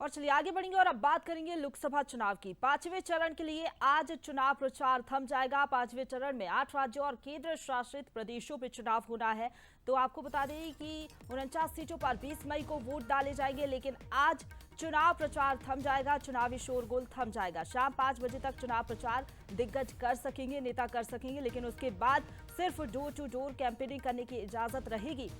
और चलिए आगे बढ़ेंगे और अब बात करेंगे लोकसभा चुनाव की। पांचवें चरण के लिए आज चुनाव प्रचार थम जाएगा। पांचवें चरण में 8 राज्यों और केंद्र शासित प्रदेशों में चुनाव होना है। तो आपको बता दें कि 49 सीटों पर 20 मई को वोट डाले जाएंगे, लेकिन आज चुनाव प्रचार थम जाएगा, चुनावी शोरगुल थम जाएगा। शाम 5 बजे तक चुनाव प्रचार दिग्गज कर सकेंगे, नेता कर सकेंगे, लेकिन उसके बाद सिर्फ डोर टू डोर कैंपेनिंग करने की इजाजत रहेगी।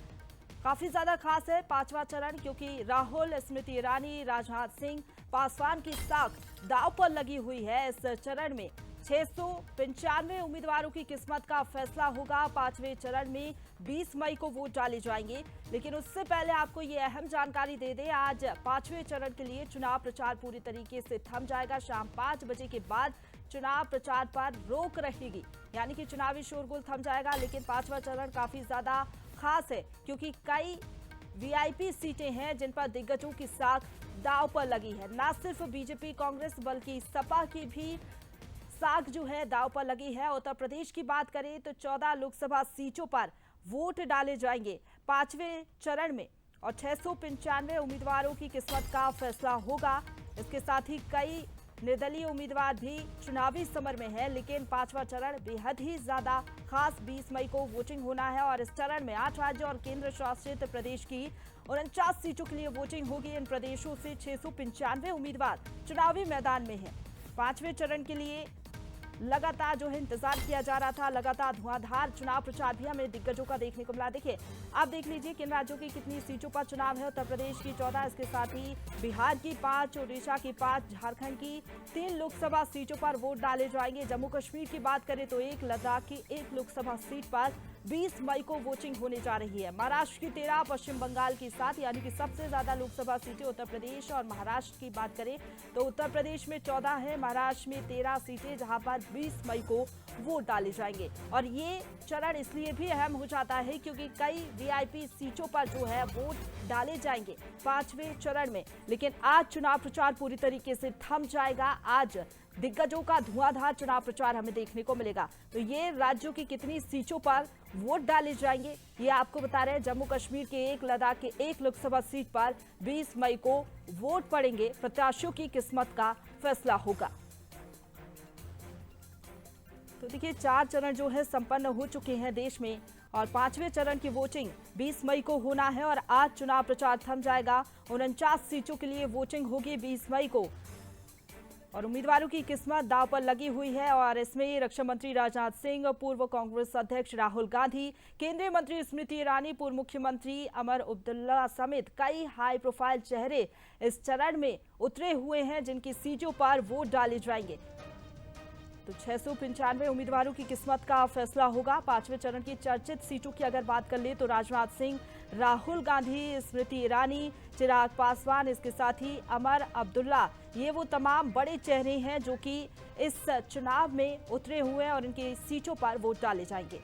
काफी ज्यादा खास है पांचवा चरण, क्योंकि राहुल, स्मृति ईरानी, राजनाथ सिंह, पासवान की साख दांव पर लगी हुई है। इस चरण में 695 उम्मीदवारों की किस्मत का फैसला होगा। पांचवें चरण में 20 मई को वोट डाले जाएंगे, लेकिन उससे पहले आपको ये अहम जानकारी दे दें, आज पांचवें चरण के लिए चुनाव प्रचार पूरी तरीके से थम जाएगा। शाम 5 बजे के बाद चुनाव प्रचार पर रोक रहेगी, यानी कि चुनावी शोरगुल थम जाएगा। लेकिन पांचवा चरण काफी ज्यादा खास है, क्योंकि कई वीआईपी सीटें हैं जिन पर दिग्गजों की साख दांव पर लगी है। न सिर्फ बीजेपी कांग्रेस बल्कि सपा की भी साख जो है दांव पर लगी है। उत्तर प्रदेश की बात करें तो 14 लोकसभा सीटों पर वोट डाले जाएंगे पांचवें चरण में, और 695 उम्मीदवारों की किस्मत का फैसला होगा। इसके साथ ही कई निर्दलीय उम्मीदवार भी चुनावी समर में है, लेकिन पांचवा चरण बेहद ही ज्यादा खास। 20 मई को वोटिंग होना है और इस चरण में 8 राज्यों और केंद्र शासित प्रदेश की 49 सीटों के लिए वोटिंग होगी। इन प्रदेशों से 695 उम्मीदवार चुनावी मैदान में हैं। पांचवें चरण के लिए लगातार जो है इंतजार किया जा रहा था, लगातार धुआंधार चुनाव प्रचार भी हमें दिग्गजों का देखने को मिला। देखिए, आप देख लीजिए किन राज्यों की कितनी सीटों पर चुनाव है। उत्तर प्रदेश की 14, इसके साथ ही बिहार की 5, उड़ीसा की 5, झारखंड की 3 लोकसभा सीटों पर वोट डाले जाएंगे। जम्मू कश्मीर की बात करें तो 1, लद्दाख की 1 लोकसभा सीट पर 20 मई को वोटिंग होने जा रही है। महाराष्ट्र की 13, पश्चिम बंगाल की 7, यानी कि सबसे ज्यादा लोकसभा सीटें उत्तर प्रदेश और महाराष्ट्र की बात करें तो उत्तर प्रदेश में 14 है, महाराष्ट्र में 13 सीटें, जहां पर 20 मई को वोट डाले जाएंगे। और ये चरण इसलिए भी अहम हो जाता है क्योंकि कई वीआईपी सीटों पर जो है वोट डाले जाएंगे पांचवें चरण में। लेकिन आज चुनाव प्रचार पूरी तरीके से थम जाएगा। आज दिग्गजों का धुआंधार चुनाव प्रचार हमें देखने को मिलेगा। तो ये राज्यों की कितनी सीटों पर वोट डाले जाएंगे ये आपको बता रहे हैं। जम्मू कश्मीर के 1, लद्दाख के 1 लोकसभा सीट पर 20 मई को वोट पड़ेंगे। प्रत्याशियों की किस्मत का फैसला होगा। तो देखिए, 4 चरण जो है संपन्न हो चुके हैं देश में, और पांचवें चरण की वोटिंग 20 मई को होना है और आज चुनाव प्रचार थम जाएगा। 49 सीटों के लिए वोटिंग होगी 20 मई को, और उम्मीदवारों की किस्मत दांव पर लगी हुई है। और इसमें रक्षा मंत्री राजनाथ सिंह, पूर्व कांग्रेस अध्यक्ष राहुल गांधी, केंद्रीय मंत्री स्मृति ईरानी, पूर्व मुख्यमंत्री उमर अब्दुल्ला समेत कई हाई प्रोफाइल चेहरे इस चरण में उतरे हुए हैं, जिनकी सीटों पर वोट डाले जाएंगे। तो 695 उम्मीदवारों की किस्मत का फैसला होगा। पांचवें चरण की चर्चित सीटों की अगर बात कर ले तो राजनाथ सिंह, राहुल गांधी, स्मृति ईरानी, चिराग पासवान, इसके साथ ही उमर अब्दुल्ला, ये वो तमाम बड़े चेहरे हैं जो कि इस चुनाव में उतरे हुए हैं और इनकी सीटों पर वोट डाले जाएंगे।